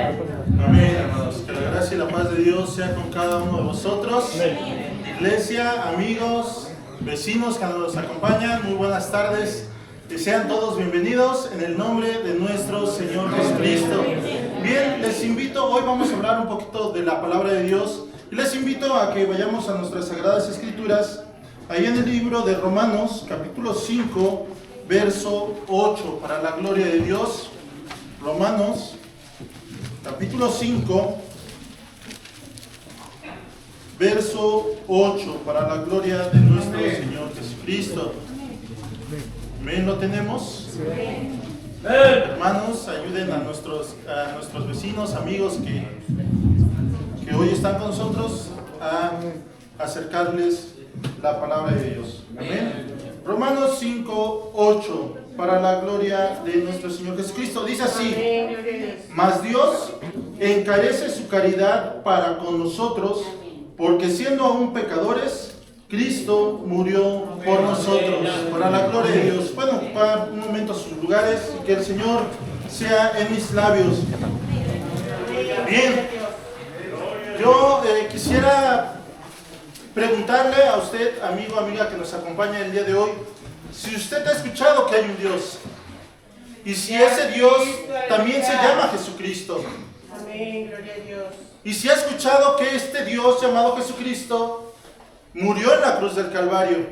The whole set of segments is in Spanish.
Amén, hermanos. Que la gracia y la paz de Dios sea con cada uno de vosotros. Iglesia, amigos, vecinos que nos acompañan, muy buenas tardes. Que sean todos bienvenidos en el nombre de nuestro Señor Jesucristo. Bien, les invito, hoy vamos a hablar un poquito de la palabra de Dios. Y les invito a que vayamos a nuestras Sagradas Escrituras, ahí en el libro de Romanos, capítulo 5, verso 8, para la gloria de Dios. Romanos, capítulo 5, verso 8, para la gloria de nuestro Señor Jesucristo. ¿Amén? ¿Lo tenemos? Sí. Hermanos, ayuden a nuestros vecinos, amigos que hoy están con nosotros a acercarles la palabra de Dios. Amén. Romanos 5, 8, para la gloria de nuestro Señor Jesucristo. Dice así: mas Dios encarece su caridad para con nosotros, porque siendo aún pecadores, Cristo murió por nosotros. Para la gloria de Dios. Pueden ocupar un momento sus lugares y que el Señor sea en mis labios. Bien, yo quisiera preguntarle a usted, amigo, amiga que nos acompaña el día de hoy, si usted ha escuchado que hay un Dios y si ese Dios también se llama Jesucristo. Amén, gloria a Dios. Y si ha escuchado que este Dios llamado Jesucristo murió en la cruz del Calvario.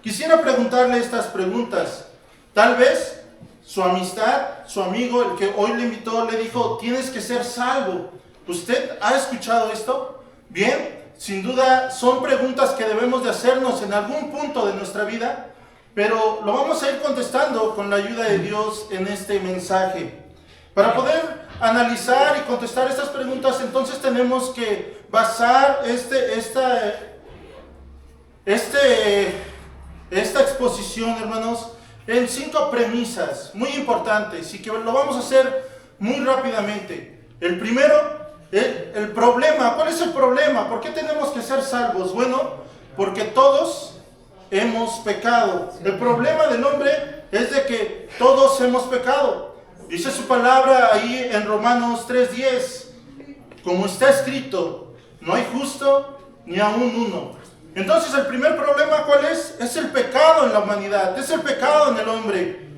Quisiera preguntarle estas preguntas. Tal vez su amistad, su amigo, el que hoy le invitó, le dijo: tienes que ser salvo. ¿Usted ha escuchado esto? Bien, sin duda son preguntas que debemos de hacernos en algún punto de nuestra vida, pero lo vamos a ir contestando con la ayuda de Dios en este mensaje. Para poder analizar y contestar estas preguntas, entonces tenemos que basar esta exposición, hermanos, en 5 premisas muy importantes, y que lo vamos a hacer muy rápidamente. El primero, el problema. ¿Cuál es el problema? ¿Por qué tenemos que ser salvos? Bueno, porque todos hemos pecado. El problema del hombre es de que todos hemos pecado. Dice su palabra ahí en Romanos 3:10, como está escrito: no hay justo ni aún uno. Entonces el primer problema, ¿cuál es? Es el pecado en la humanidad, es el pecado en el hombre.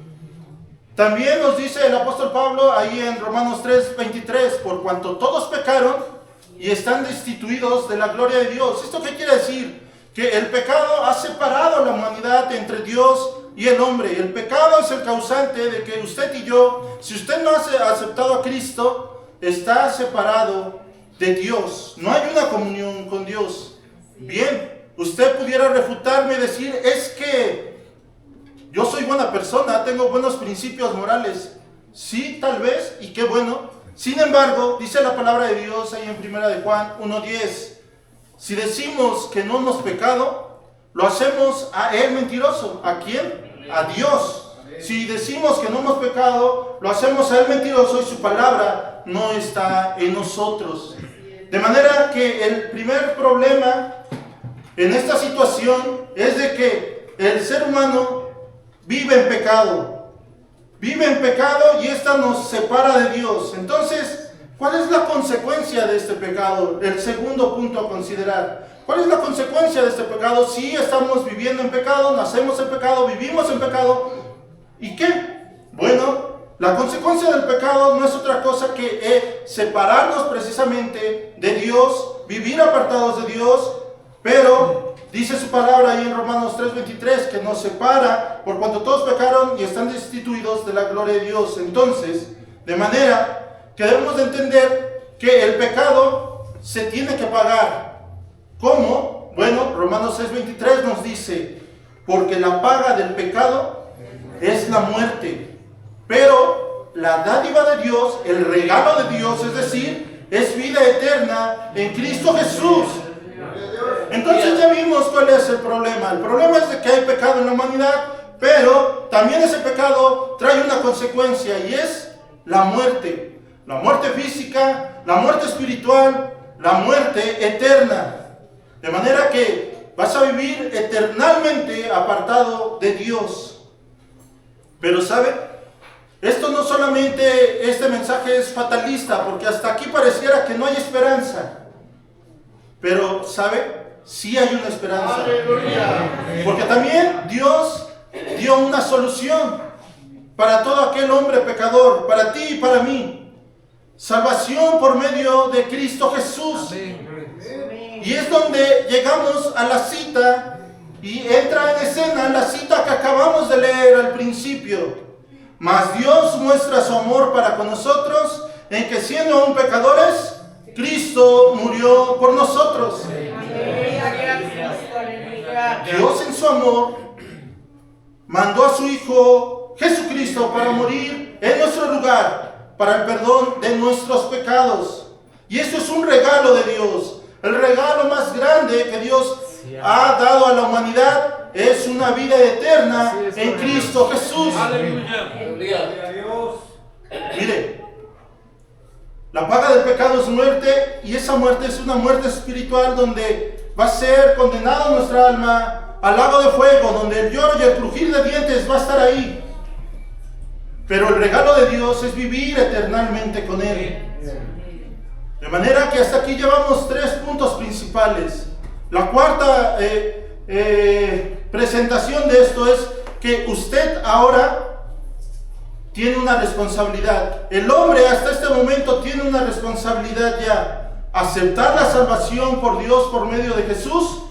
También nos dice el apóstol Pablo ahí en Romanos 3:23, por cuanto todos pecaron y están destituidos de la gloria de Dios. ¿Esto qué quiere decir? Que el pecado ha separado a la humanidad entre Dios y el hombre. El pecado es el causante de que usted y yo, si usted no ha aceptado a Cristo, está separado de Dios. No hay una comunión con Dios. Bien, usted pudiera refutarme y decir: es que yo soy buena persona, tengo buenos principios morales. Sí, tal vez, y qué bueno. Sin embargo, dice la palabra de Dios ahí en 1 de Juan 1:10, si decimos que no hemos pecado, lo hacemos a él mentiroso. ¿A quién? A Dios. Si decimos que no hemos pecado, lo hacemos a él mentiroso y su palabra no está en nosotros. De manera que el primer problema en esta situación es de que el ser humano vive en pecado. Vive en pecado y esta nos separa de Dios. Entonces, ¿cuál es la consecuencia de este pecado? El segundo punto a considerar. ¿Cuál es la consecuencia de este pecado? Si estamos viviendo en pecado, nacemos en pecado, vivimos en pecado. ¿Y qué? Bueno, la consecuencia del pecado no es otra cosa que separarnos precisamente de Dios, vivir apartados de Dios. Pero dice su palabra ahí en Romanos 3:23 que nos separa por cuanto todos pecaron y están destituidos de la gloria de Dios. Entonces, de manera que debemos de entender que el pecado se tiene que pagar. ¿Cómo? Bueno, Romanos 6:23 nos dice: porque la paga del pecado es la muerte, pero la dádiva de Dios, el regalo de Dios, es decir, es vida eterna en Cristo Jesús. Entonces ya vimos cuál es el problema. El problema es de que hay pecado en la humanidad, pero también ese pecado trae una consecuencia, y es la muerte. La muerte física, la muerte espiritual, la muerte eterna. De manera que vas a vivir eternamente apartado de Dios. Pero ¿sabe? esto no solamente, este mensaje es fatalista, porque hasta aquí pareciera que no hay esperanza. Pero, ¿sabe? Sí hay una esperanza. Porque también Dios dio una solución para todo aquel hombre pecador, para ti y para mí. Salvación por medio de Cristo Jesús. Y es donde llegamos a la cita y entra en escena la cita que acabamos de leer al principio. Mas Dios muestra su amor para con nosotros en que siendo aún pecadores, Cristo murió por nosotros. Dios en su amor mandó a su Hijo Jesucristo para morir en nuestro lugar, para el perdón de nuestros pecados. Y eso es un regalo de Dios. El regalo más grande que Dios ha dado a la humanidad es una vida eterna en Cristo Jesús. Mire, la paga del pecado es muerte, y esa muerte es una muerte espiritual donde va a ser condenado nuestra alma al lago de fuego, donde el lloro y el crujir de dientes va a estar ahí. Pero el regalo de Dios es vivir eternamente con Él. De manera que hasta aquí llevamos 3 puntos principales. La cuarta presentación de esto es que usted ahora tiene una responsabilidad. El hombre hasta este momento tiene una responsabilidad ya. Aceptar la salvación por Dios por medio de Jesús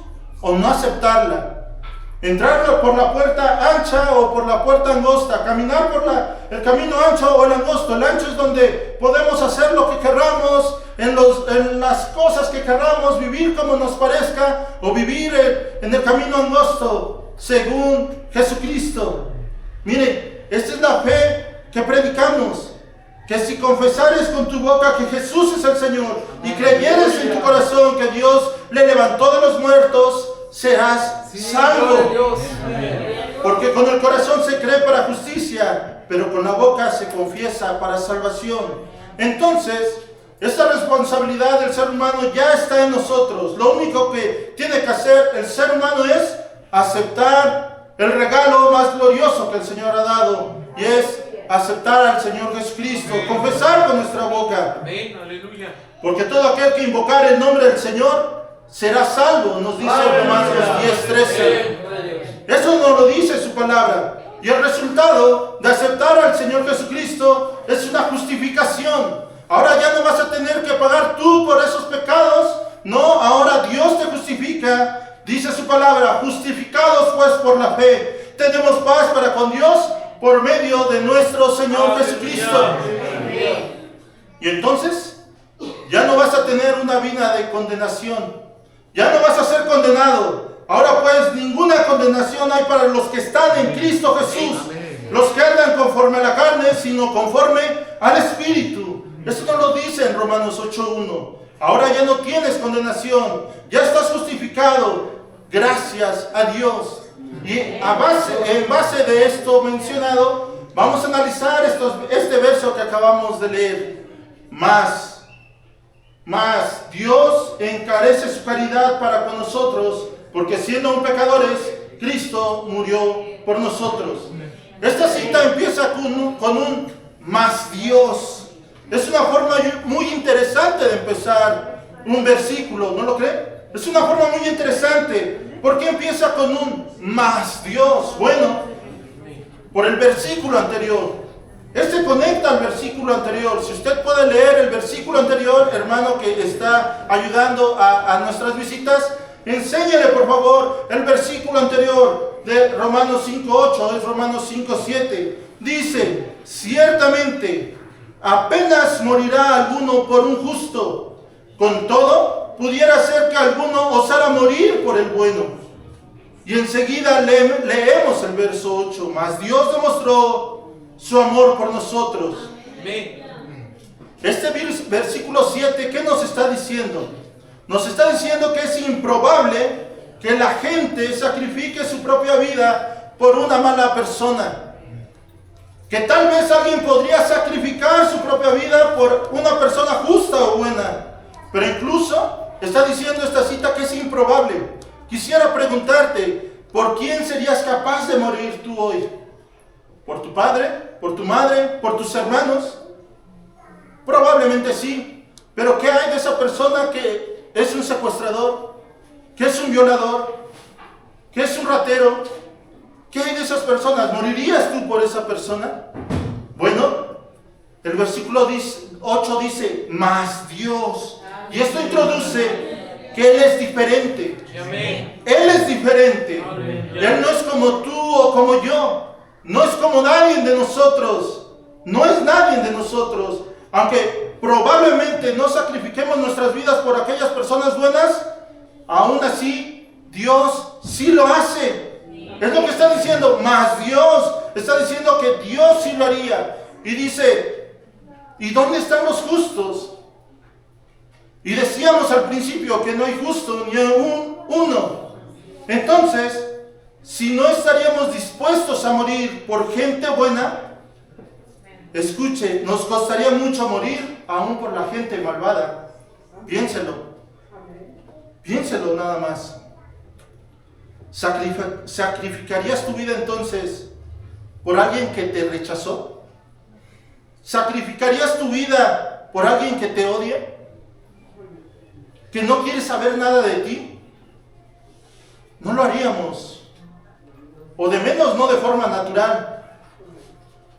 o no aceptarla. Entrar por la puerta ancha o por la puerta angosta. Caminar por el camino ancho o el angosto. El ancho es donde podemos hacer lo que querramos, en las cosas que querramos, vivir como nos parezca, o vivir en el camino angosto según Jesucristo. Mire, esta es la fe que predicamos, que si confesares con tu boca que Jesús es el Señor y creyeres en tu corazón que Dios le levantó de los muertos, serás salvo. Porque con el corazón se cree para justicia, pero con la boca se confiesa para salvación. Entonces, esta responsabilidad del ser humano ya está en nosotros. Lo único que tiene que hacer el ser humano es aceptar el regalo más glorioso que el Señor ha dado, y es aceptar al Señor Jesucristo, confesar con nuestra boca. Porque todo aquel que invocar el nombre del Señor será salvo, nos dice Romanos 10:13. Eso nos lo dice su palabra. Y el resultado de aceptar al Señor Jesucristo es una justificación. Ahora ya no vas a tener que pagar tú por esos pecados. No, ahora Dios te justifica. Dice su palabra: justificados pues por la fe, tenemos paz para con Dios por medio de nuestro Señor Jesucristo. Y entonces ya no vas a tener una vida de condenación. Ya no vas a ser condenado. Ahora pues ninguna condenación hay para los que están en Cristo Jesús. Los que andan conforme a la carne, sino conforme al Espíritu. Eso nos lo dice en Romanos 8:1. Ahora ya no tienes condenación. Ya estás justificado. Gracias a Dios. Y en base de esto mencionado, vamos a analizar este verso que acabamos de leer. Mas Dios encarece su caridad para con nosotros, porque siendo aún pecadores, Cristo murió por nosotros. Esta cita empieza con un más Dios. Es una forma muy interesante de empezar un versículo, ¿no lo cree? Es una forma muy interesante. ¿Por qué empieza con un más Dios? Bueno, por el versículo anterior. Este conecta al versículo anterior. Si usted puede leer el versículo anterior, hermano que está ayudando a nuestras visitas, enséñale por favor el versículo anterior de Romanos 5:8, es Romanos 5:7. Dice: ciertamente apenas morirá alguno por un justo, con todo pudiera ser que alguno osara morir por el bueno. Y enseguida leemos el verso 8: mas Dios demostró su amor por nosotros. Este versículo 7, ¿qué nos está diciendo? Nos está diciendo que es improbable que la gente sacrifique su propia vida por una mala persona. Que tal vez alguien podría sacrificar su propia vida por una persona justa o buena. Pero incluso está diciendo esta cita que es improbable. Quisiera preguntarte, ¿por quién serías capaz de morir tú hoy? ¿Por tu padre? ¿Por tu madre? ¿Por tus hermanos? Probablemente sí. Pero ¿qué hay de esa persona que es un secuestrador? ¿Que es un violador? ¿Que es un ratero? ¿Qué hay de esas personas? ¿Morirías tú por esa persona? Bueno, el versículo 8 dice, mas Dios. Y esto introduce que Él es diferente. Él es diferente. Él no es como tú o como yo. No es como nadie de nosotros. No es nadie de nosotros. Aunque probablemente no sacrifiquemos nuestras vidas por aquellas personas buenas, aún así Dios sí lo hace. Es lo que está diciendo, mas Dios. Está diciendo que Dios sí lo haría. Y dice, ¿y dónde están los justos? Y decíamos al principio que no hay justo ni aún uno. Entonces, si no estaríamos dispuestos a morir por gente buena, escuche, nos costaría mucho morir aún por la gente malvada. Piénselo. Piénselo nada más. ¿Sacrificarías tu vida entonces por alguien que te rechazó? ¿Sacrificarías tu vida por alguien que te odia? ¿Que no quiere saber nada de ti? No lo haríamos. O de menos no de forma natural.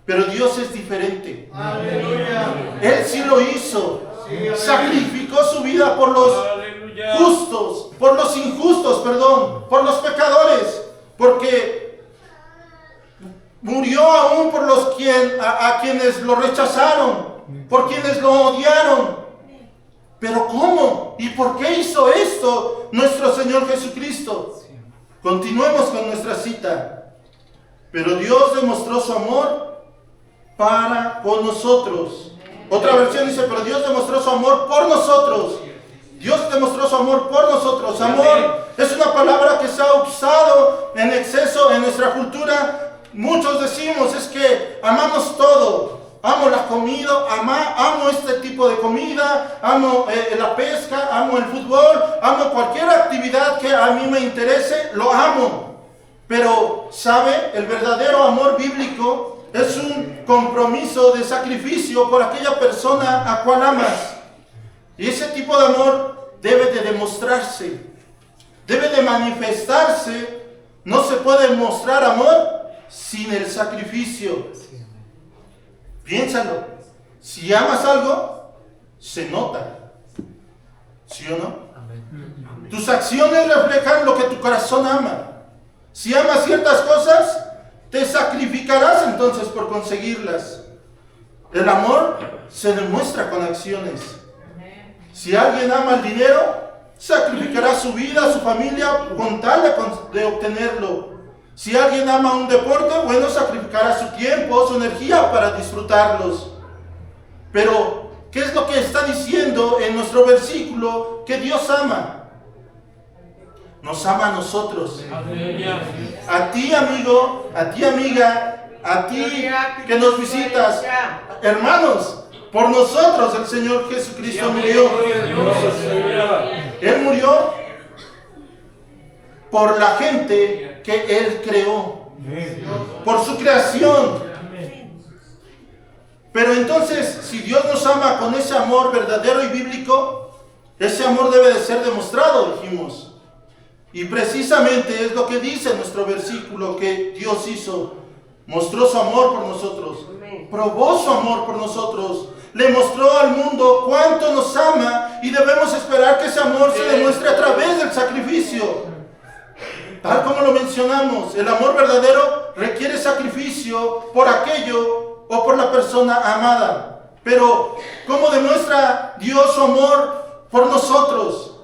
Pero Dios es diferente. ¡Aleluya! Él sí lo hizo. Sí, sacrificó su vida por los justos, por los injustos, perdón, por los pecadores. Porque murió aún por los a quienes lo rechazaron, por quienes lo odiaron. Pero ¿cómo? ¿Y por qué hizo esto nuestro Señor Jesucristo? Continuemos con nuestra cita. Pero Dios demostró su amor para con nosotros. Otra versión dice, pero Dios demostró su amor por nosotros. Dios demostró su amor por nosotros. Amor es una palabra que se ha usado en exceso en nuestra cultura. Muchos decimos, es que amamos todo. Amo la comida, amo este tipo de comida, amo la pesca, amo el fútbol, amo cualquier actividad que a mí me interese, lo amo. Pero, ¿sabe? El verdadero amor bíblico es un compromiso de sacrificio por aquella persona a cual amas. Y ese tipo de amor debe de demostrarse, debe de manifestarse. No se puede mostrar amor sin el sacrificio. Piénsalo. Si amas algo, se nota. ¿Sí o no? Amén. Tus acciones reflejan lo que tu corazón ama. Si amas ciertas cosas, te sacrificarás entonces por conseguirlas. El amor se demuestra con acciones. Si alguien ama el dinero, sacrificará su vida, su familia, con tal de obtenerlo. Si alguien ama un deporte, bueno, sacrificará su tiempo, su energía para disfrutarlos. Pero, ¿qué es lo que está diciendo en nuestro versículo? Que Dios ama. Nos ama a nosotros. A ti, amigo, a ti, amiga, a ti que nos visitas. Hermanos, por nosotros el Señor Jesucristo murió. Él murió por la gente que Él creó, por su creación. Pero entonces, si Dios nos ama con ese amor verdadero y bíblico, ese amor debe de ser demostrado, dijimos. Y precisamente es lo que dice nuestro versículo que Dios hizo. Mostró su amor por nosotros, probó su amor por nosotros, le mostró al mundo cuánto nos ama, y debemos esperar que ese amor se demuestre a través del sacrificio. Tal como lo mencionamos, el amor verdadero requiere sacrificio por aquello o por la persona amada. Pero, ¿cómo demuestra Dios su amor por nosotros?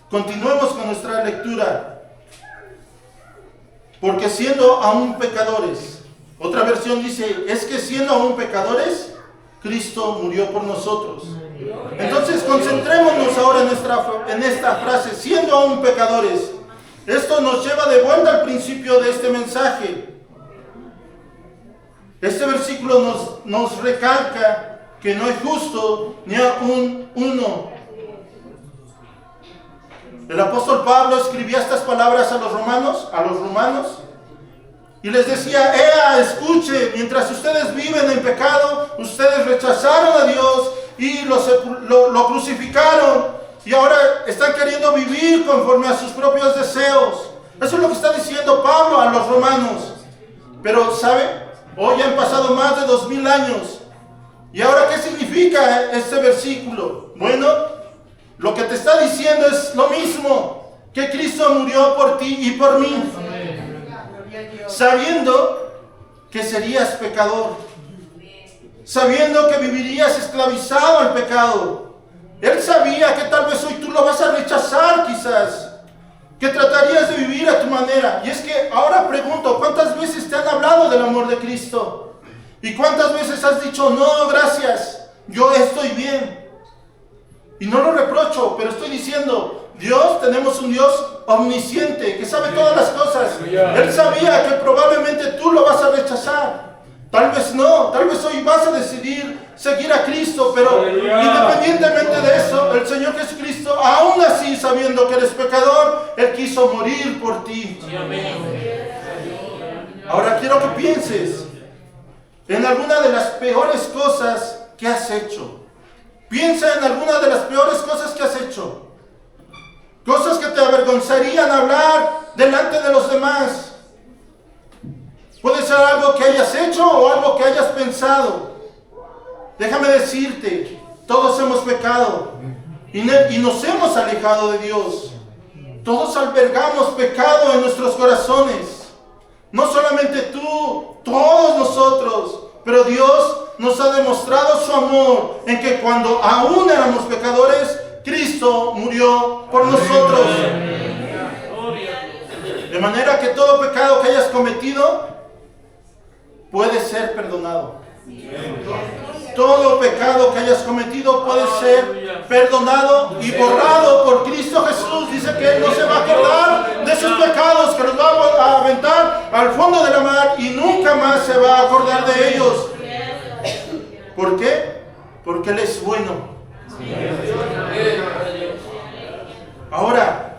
Continuemos con nuestra lectura. Porque siendo aún pecadores, otra versión dice, es que siendo aún pecadores, Cristo murió por nosotros. Entonces, concentrémonos ahora en esta frase, siendo aún pecadores. Esto nos lleva de vuelta al principio de este mensaje. Este versículo nos recalca que no hay justo ni aún uno. El apóstol Pablo escribía estas palabras a los romanos, y les decía, ea, escuche, mientras ustedes viven en pecado, ustedes rechazaron a Dios y lo crucificaron, y ahora están queriendo vivir conforme a sus propios deseos. Eso es lo que está diciendo Pablo a los romanos. Pero, ¿sabe? Hoy han pasado más de 2000 años. ¿Y ahora qué significa este versículo? Bueno, lo que te está diciendo es lo mismo, que Cristo murió por ti y por mí, sabiendo que serías pecador, sabiendo que vivirías esclavizado al pecado. Él sabía que tal vez hoy tú lo vas a rechazar quizás, que tratarías de vivir a tu manera. Y es que ahora pregunto, ¿cuántas veces te han hablado del amor de Cristo? ¿Y cuántas veces has dicho, no, gracias, yo estoy bien? Y no lo reprocho, pero estoy diciendo, Dios, tenemos un Dios omnisciente, que sabe todas las cosas. Él sabía que probablemente tú lo vas a rechazar. Tal vez no, tal vez hoy vas a decidir seguir a Cristo, pero independientemente de eso, el Señor Jesucristo, aún así sabiendo que eres pecador, Él quiso morir por ti. Ahora quiero que pienses en alguna de las peores cosas que has hecho. Piensa en alguna de las peores cosas que has hecho. Cosas que te avergonzarían hablar delante de los demás. Puede ser algo que hayas hecho o algo que hayas pensado. Déjame decirte, todos hemos pecado y nos hemos alejado de Dios. Todos albergamos pecado en nuestros corazones. No solamente tú, todos nosotros. Pero Dios nos ha demostrado su amor en que cuando aún éramos pecadores, Cristo murió por nosotros. De manera que todo pecado que hayas cometido puede ser perdonado. Todo pecado que hayas cometido puede ser perdonado y borrado por Cristo Jesús. Dice que Él no se va a acordar de sus pecados, que los va a aventar al fondo de la mar y nunca más se va a acordar de ellos. ¿Por qué? Porque Él es bueno. Ahora,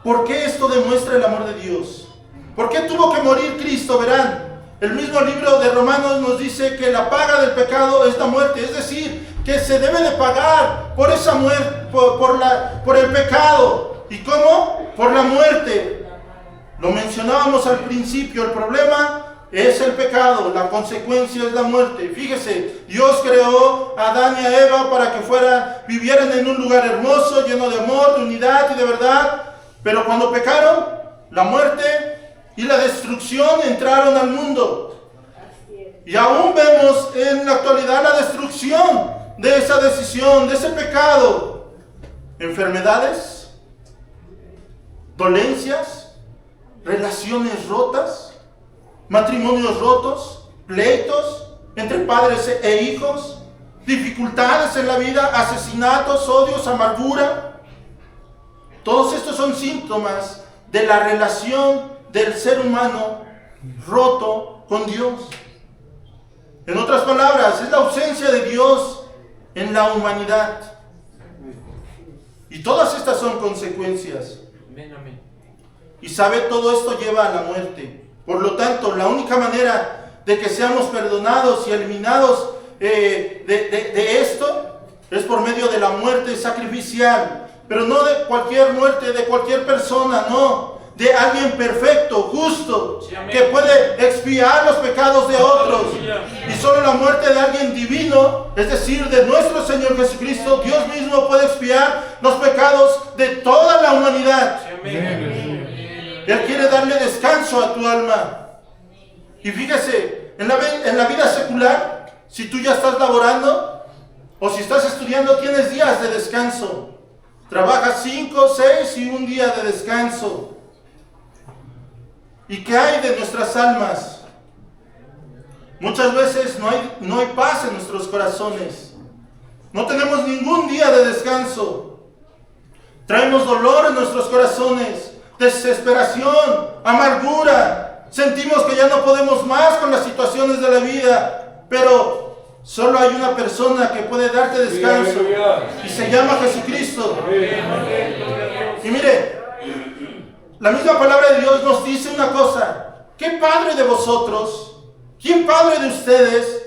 ¿por qué esto demuestra el amor de Dios? ¿Por qué tuvo que morir Cristo? Verán, el mismo libro de Romanos nos dice que la paga del pecado es la muerte, es decir, que se debe de pagar por esa muerte, por el pecado. ¿Y cómo? Por la muerte. Lo mencionábamos al principio, el problema es el pecado, la consecuencia es la muerte. Fíjese, Dios creó a Adán y a Eva para que vivieran en un lugar hermoso, lleno de amor, de unidad y de verdad. Pero cuando pecaron, la muerte y la destrucción entraron al mundo. Y aún vemos en la actualidad la destrucción de esa decisión, de ese pecado. Enfermedades, dolencias, relaciones rotas, matrimonios rotos, pleitos entre padres e hijos, dificultades en la vida, asesinatos, odios, amargura. Todos estos son síntomas de la relación del ser humano roto con Dios. En otras palabras, es la ausencia de Dios en la humanidad. Y todas estas son consecuencias. Y sabe, todo esto lleva a la muerte. Por lo tanto, la única manera de que seamos perdonados y eliminados de esto es por medio de la muerte sacrificial. Pero no de cualquier muerte, de cualquier persona, no. De alguien perfecto, justo, que puede expiar los pecados de otros. Y solo la muerte de alguien divino, es decir, de nuestro Señor Jesucristo, Dios mismo puede expiar los pecados de toda la humanidad. Él quiere darle descanso a tu alma. Y fíjese, en la vida secular, si tú ya estás laborando o si estás estudiando, tienes días de descanso. Trabajas 5, 6 y un día de descanso. ¿Y qué hay de nuestras almas? Muchas veces no hay paz en nuestros corazones. No tenemos ningún día de descanso. Traemos dolor en nuestros corazones, desesperación, amargura. Sentimos que ya no podemos más con las situaciones de la vida. Pero solo hay una persona que puede darte descanso y se llama Jesucristo. Y mire, la misma palabra de Dios nos dice una cosa, ¿qué padre de vosotros, quién padre de ustedes,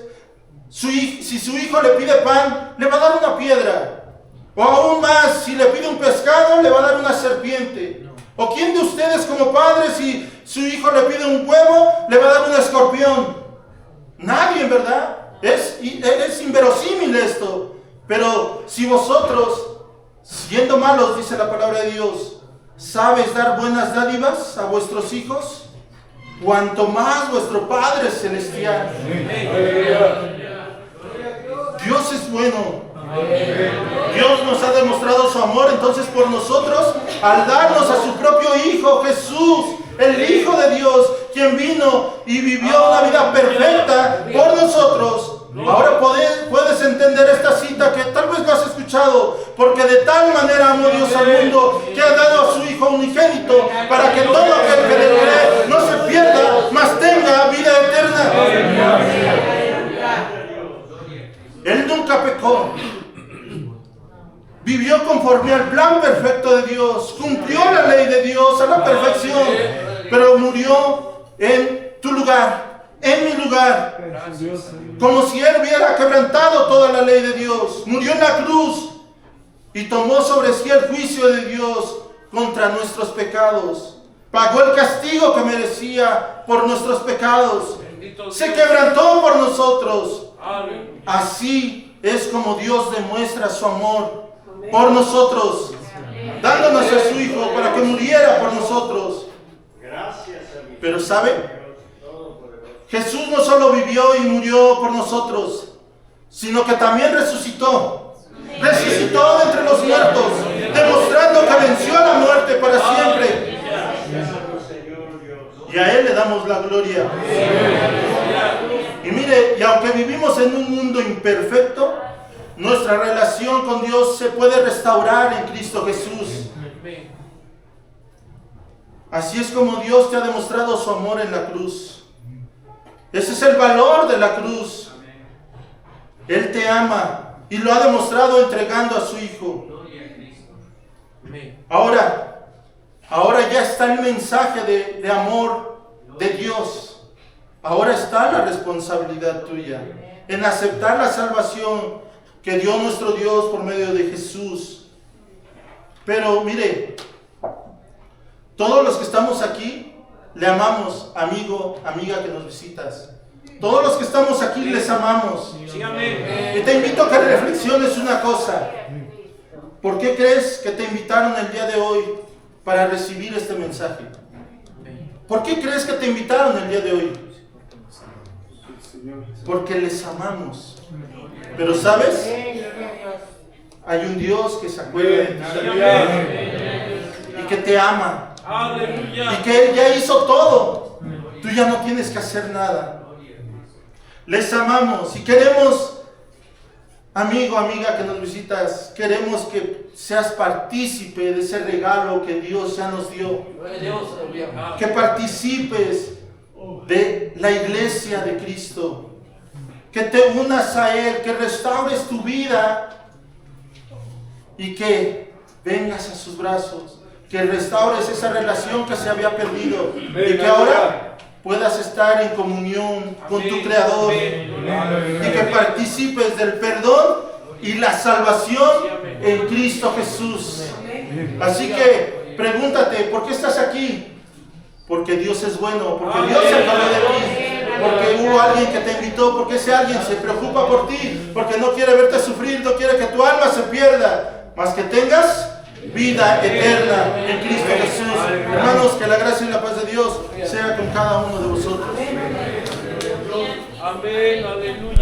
si su hijo le pide pan, le va a dar una piedra? O aún más, si le pide un pescado, le va a dar una serpiente. ¿O quién de ustedes como padre, si su hijo le pide un huevo, le va a dar un escorpión? Nadie, ¿verdad? Es inverosímil esto. Pero si vosotros, siendo malos, dice la palabra de Dios, sabes dar buenas dádivas a vuestros hijos, cuanto más vuestro Padre Celestial. Dios es bueno. Dios nos ha demostrado su amor entonces por nosotros al darnos a su propio Hijo Jesús, el Hijo de Dios, quien vino y vivió una vida perfecta por nosotros. Ahora puedes entender esta cita que tal vez no has escuchado, porque de tal manera amó Dios al mundo que ha dado a su Hijo unigénito para que todo aquel que le cree no se pierda, mas tenga vida eterna. Él nunca pecó. Vivió conforme al plan perfecto de Dios, cumplió la ley de Dios a la perfección, pero murió en tu lugar, en mi lugar, como si Él hubiera quebrantado toda la ley de Dios. Murió en la cruz y tomó sobre sí el juicio de Dios contra nuestros pecados. Pagó el castigo que merecía por nuestros pecados. Se quebrantó por nosotros. Así es como Dios demuestra su amor por nosotros, dándonos a su Hijo para que muriera por nosotros. Pero ¿sabe? Jesús no solo vivió y murió por nosotros, sino que también resucitó. Resucitó de entre los muertos, demostrando que venció a la muerte para siempre. Y a Él le damos la gloria. Y mire, y aunque vivimos en un mundo imperfecto, nuestra relación con Dios se puede restaurar en Cristo Jesús. Así es como Dios te ha demostrado su amor en la cruz. Ese es el valor de la cruz. Él te ama y lo ha demostrado entregando a su Hijo. Ahora ya está el mensaje de amor de Dios. Ahora está la responsabilidad tuya en aceptar la salvación que dio nuestro Dios por medio de Jesús. Pero mire, todos los que estamos aquí le amamos, amigo, amiga que nos visitas. Todos los que estamos aquí les amamos. Y te invito a que reflexiones una cosa. ¿Por qué crees que te invitaron el día de hoy para recibir este mensaje? ¿Por qué crees que te invitaron el día de hoy? Porque les amamos. Pero ¿sabes? Hay un Dios que se acuerda de ti y que te ama. Y que Él ya hizo todo. Tú ya no tienes que hacer nada. Les amamos y queremos, amigo, amiga que nos visitas, queremos que seas partícipe de ese regalo que Dios ya nos dio. Que participes de la iglesia de Cristo. Que te unas a Él, que restaures tu vida y que vengas a sus brazos, que restaures esa relación que se había perdido y que ahora puedas estar en comunión con tu Creador y que participes del perdón y la salvación en Cristo Jesús. Así que pregúntate, ¿por qué estás aquí? Porque Dios es bueno, porque Dios se acordó de ti. Porque hubo alguien que te invitó, porque ese alguien se preocupa por ti, porque no quiere verte sufrir, no quiere que tu alma se pierda, mas que tengas vida eterna en Cristo Jesús. Hermanos, que la gracia y la paz de Dios sea con cada uno de vosotros. Amén, aleluya.